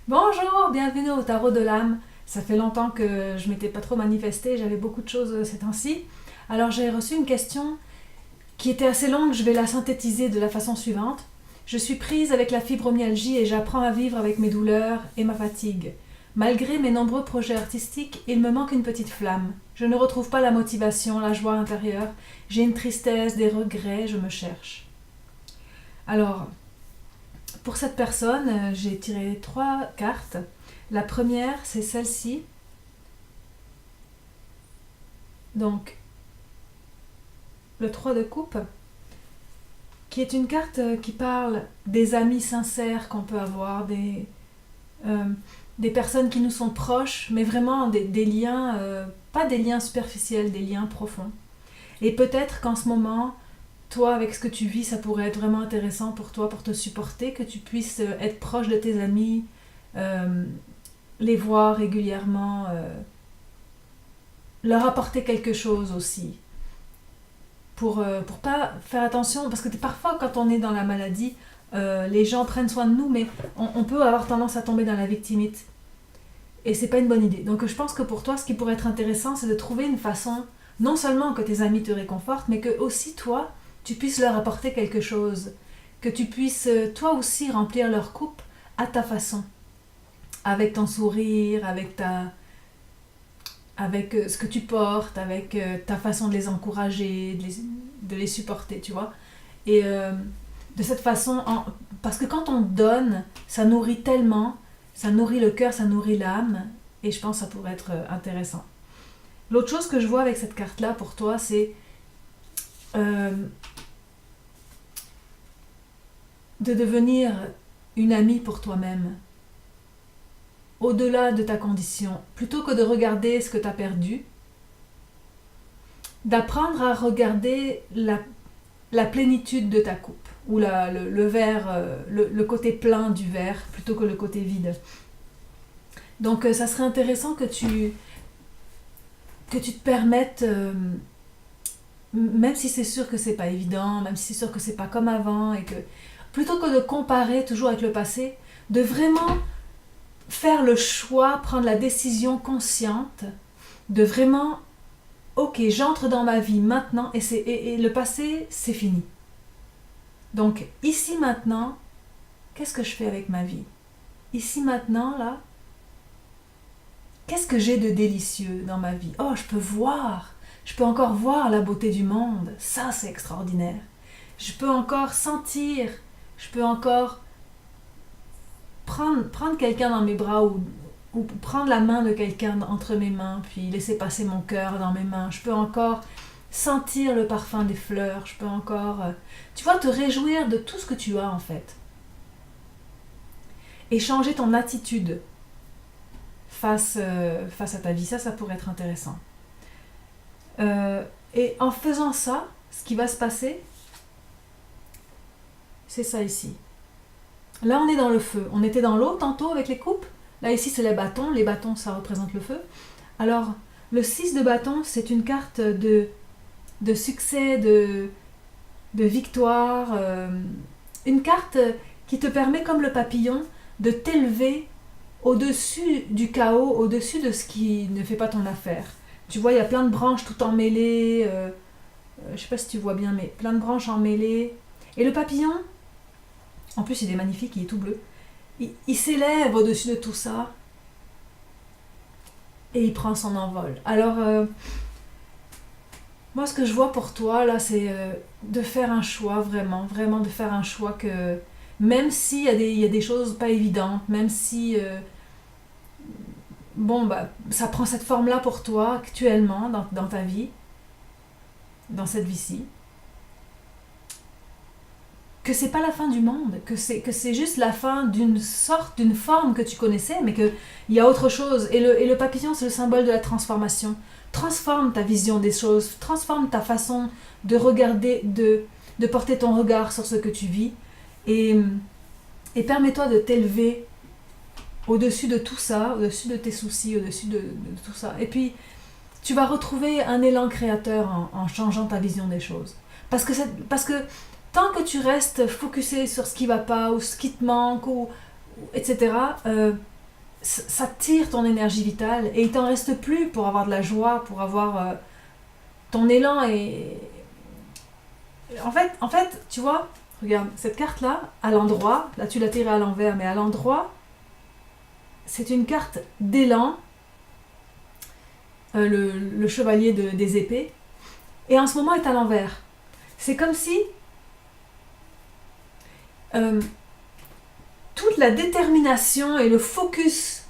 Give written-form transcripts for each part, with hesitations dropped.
Bonjour, bienvenue au Tarot de l'âme. Ça fait longtemps que je m'étais pas trop manifestée, j'avais beaucoup de choses ces temps-ci. Alors j'ai reçu une question qui était assez longue, je vais la synthétiser de la façon suivante. Je suis prise avec la fibromyalgie et j'apprends à vivre avec mes douleurs et ma fatigue. Malgré mes nombreux projets artistiques, il me manque une petite flamme. Je ne retrouve pas la motivation, la joie intérieure. J'ai une tristesse, des regrets, je me cherche. Alors, pour cette personne, j'ai tiré 3 cartes. La première, c'est celle-ci. Donc, le 3 de coupe, qui est une carte qui parle des amis sincères qu'on peut avoir, euh, des personnes qui nous sont proches, mais vraiment des liens, pas des liens superficiels, des liens profonds. Et peut-être qu'en ce moment, toi, avec ce que tu vis, ça pourrait être vraiment intéressant pour toi, pour te supporter, que tu puisses être proche de tes amis, euh, les voir régulièrement, leur apporter quelque chose aussi. Pour pas faire attention, parce que parfois quand on est dans la maladie, les gens prennent soin de nous, mais on peut avoir tendance à tomber dans la victimite. Et c'est pas une bonne idée. Donc je pense que pour toi, ce qui pourrait être intéressant, c'est de trouver une façon, non seulement que tes amis te réconfortent, mais que aussi toi, tu puisses leur apporter quelque chose. Que tu puisses toi aussi remplir leur coupe à ta façon. Avec ton sourire, avec ce que tu portes, avec ta façon de les encourager, de les supporter, tu vois. Et de cette façon, parce que quand on donne, ça nourrit tellement, ça nourrit le cœur, ça nourrit l'âme, et je pense que ça pourrait être intéressant. L'autre chose que je vois avec cette carte-là pour toi, c'est euh, de devenir une amie pour toi-même, au-delà de ta condition, plutôt que de regarder ce que tu as perdu, d'apprendre à regarder la plénitude de ta coupe, ou le verre, le côté plein du verre, plutôt que le côté vide. Donc ça serait intéressant que tu te permettes, même si c'est sûr que c'est pas évident, même si c'est sûr que c'est pas comme avant, et que plutôt que de comparer toujours avec le passé, de vraiment faire le choix, prendre la décision consciente, de vraiment, ok, j'entre dans ma vie maintenant, et le passé, c'est fini. Donc ici maintenant, qu'est-ce que je fais avec ma vie? Ici maintenant, là, qu'est-ce que j'ai de délicieux dans ma vie? Oh, je peux encore voir la beauté du monde. Ça, c'est extraordinaire. Je peux encore sentir, je peux encore prendre quelqu'un dans mes bras ou prendre la main de quelqu'un entre mes mains, puis laisser passer mon cœur dans mes mains. Je peux encore sentir le parfum des fleurs. Je peux encore, tu vois, te réjouir de tout ce que tu as en fait. Et changer ton attitude face à ta vie. Ça pourrait être intéressant. Et en faisant ça, ce qui va se passer, c'est ça ici. Là, on est dans le feu. On était dans l'eau tantôt avec les coupes. Là, ici, c'est les bâtons. Les bâtons, ça représente le feu. Alors, le 6 de bâton, c'est une carte de succès, de victoire. Une carte qui te permet, comme le papillon, de t'élever au-dessus du chaos, au-dessus de ce qui ne fait pas ton affaire. Tu vois, il y a plein de branches tout emmêlées. Je sais pas si tu vois bien, mais plein de branches emmêlées. Et le papillon, en plus, il est magnifique, il est tout bleu. Il s'élève au-dessus de tout ça et il prend son envol. Alors, moi, ce que je vois pour toi, là, c'est de faire un choix, vraiment, vraiment de faire un choix que, même s'il y a des choses pas évidentes, même si, bon, bah, ça prend cette forme-là pour toi, actuellement, dans ta vie, dans cette vie-ci, que c'est pas la fin du monde, que c'est juste la fin d'une forme que tu connaissais, mais qu'il y a autre chose. Et le papillon, c'est le symbole de la transformation. Transforme ta vision des choses, transforme ta façon de regarder, de porter ton regard sur ce que tu vis, et, et permets-toi de t'élever au-dessus de tout ça, au-dessus de tes soucis, au-dessus de tout ça. Et puis, tu vas retrouver un élan créateur en changeant ta vision des choses. Parce que tant que tu restes focusé sur ce qui va pas, ou ce qui te manque, etc., ça tire ton énergie vitale et il t'en reste plus pour avoir de la joie, pour avoir ton élan. Et en fait, tu vois, regarde, cette carte-là, à l'endroit, là tu l'as tirée à l'envers, mais à l'endroit, c'est une carte d'élan, le chevalier des épées, et en ce moment est à l'envers. C'est comme si toute la détermination et le focus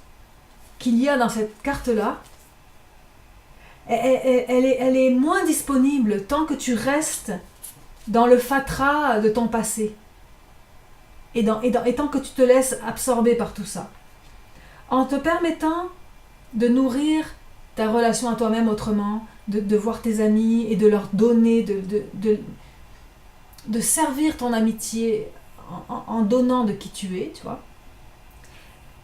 qu'il y a dans cette carte-là, elle est moins disponible tant que tu restes dans le fatras de ton passé. Et tant que tu te laisses absorber par tout ça. En te permettant de nourrir ta relation à toi-même autrement, de voir tes amis et de leur donner, de servir ton amitié en donnant de qui tu es, tu vois.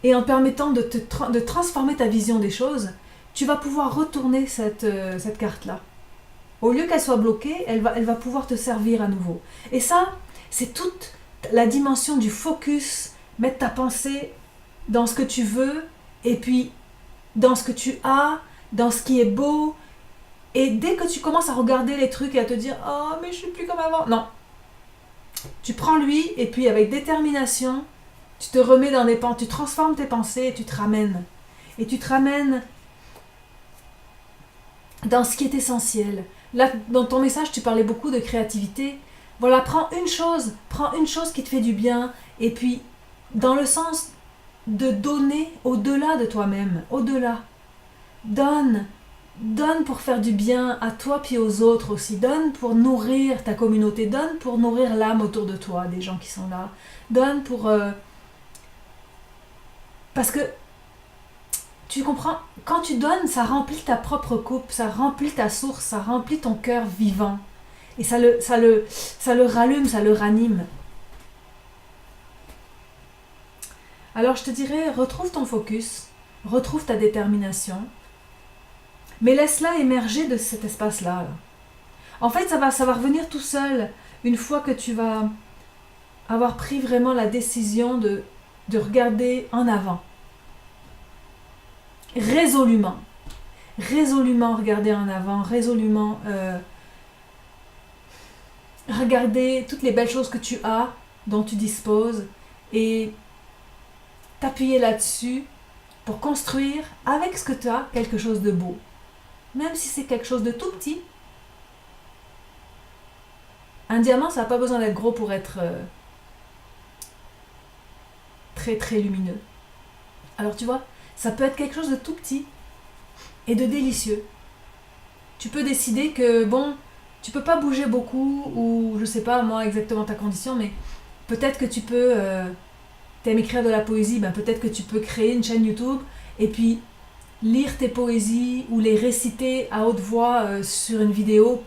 Et en te permettant de transformer ta vision des choses, tu vas pouvoir retourner cette carte-là. Au lieu qu'elle soit bloquée, elle va pouvoir te servir à nouveau. Et ça, c'est toute la dimension du focus, mettre ta pensée dans ce que tu veux, et puis dans ce que tu as, dans ce qui est beau. Et dès que tu commences à regarder les trucs et à te dire « Oh, mais je suis plus comme avant », non. Tu prends lui, et puis avec détermination, tu te remets dans des pans, tu transformes tes pensées et tu te ramènes. Et tu te ramènes dans ce qui est essentiel. Là, dans ton message, tu parlais beaucoup de créativité. Voilà, prends une chose qui te fait du bien, et puis dans le sens de donner au-delà de toi-même, au-delà. Donne pour faire du bien à toi puis aux autres aussi. Donne pour nourrir ta communauté, donne pour nourrir l'âme autour de toi, des gens qui sont là. Donne pour... Parce que tu comprends, quand tu donnes, ça remplit ta propre coupe, ça remplit ta source, ça remplit ton cœur vivant. Et ça le rallume, ça le ranime. Alors je te dirais, retrouve ton focus, retrouve ta détermination, mais laisse-la émerger de cet espace-là. En fait, ça va revenir tout seul, une fois que tu vas avoir pris vraiment la décision de regarder en avant. Résolument regarder en avant, résolument regarder toutes les belles choses que tu as, dont tu disposes, et t'appuyer là-dessus pour construire avec ce que tu as quelque chose de beau. Même si c'est quelque chose de tout petit. Un diamant, ça n'a pas besoin d'être gros pour être très très lumineux. Alors tu vois, ça peut être quelque chose de tout petit et de délicieux. Tu peux décider que, bon, tu peux pas bouger beaucoup, ou je sais pas moi exactement ta condition, mais peut-être que tu peux, t'aimes écrire de la poésie, ben peut-être que tu peux créer une chaîne YouTube et puis lire tes poésies ou les réciter à haute voix sur une vidéo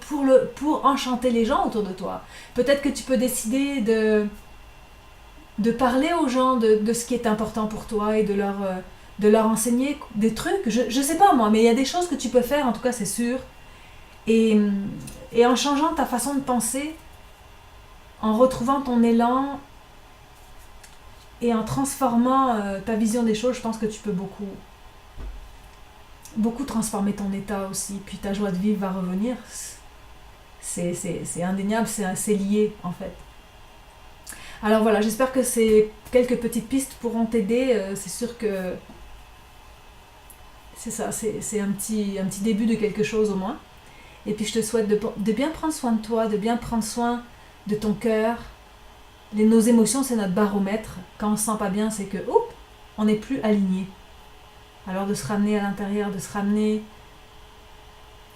pour enchanter les gens autour de toi. Peut-être que tu peux décider de parler aux gens de ce qui est important pour toi et de leur enseigner des trucs. Je sais pas moi, mais il y a des choses que tu peux faire, en tout cas c'est sûr. Et en changeant ta façon de penser, en retrouvant ton élan et en transformant ta vision des choses, je pense que tu peux beaucoup transformer ton état aussi. Puis ta joie de vivre va revenir. C'est indéniable, c'est lié en fait. Alors voilà, j'espère que ces quelques petites pistes pourront t'aider. C'est sûr que c'est ça, c'est un petit début de quelque chose au moins. Et puis je te souhaite de bien prendre soin de toi, de bien prendre soin de ton cœur. Nos émotions, c'est notre baromètre. Quand on se sent pas bien, c'est que, oups, on n'est plus aligné. Alors de se ramener à l'intérieur, de se ramener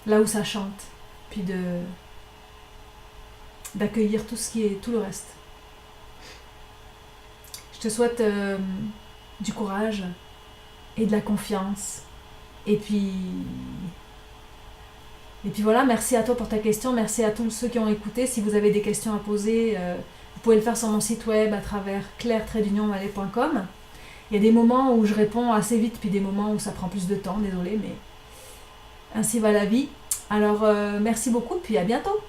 là où ça chante. Puis d'accueillir tout le reste. Je te souhaite du courage et de la confiance. Et puis voilà, merci à toi pour ta question, merci à tous ceux qui ont écouté. Si vous avez des questions à poser, vous pouvez le faire sur mon site web à travers claire-mallet.com. Il y a des moments où je réponds assez vite, puis des moments où ça prend plus de temps, désolé, mais ainsi va la vie. Alors merci beaucoup, puis à bientôt.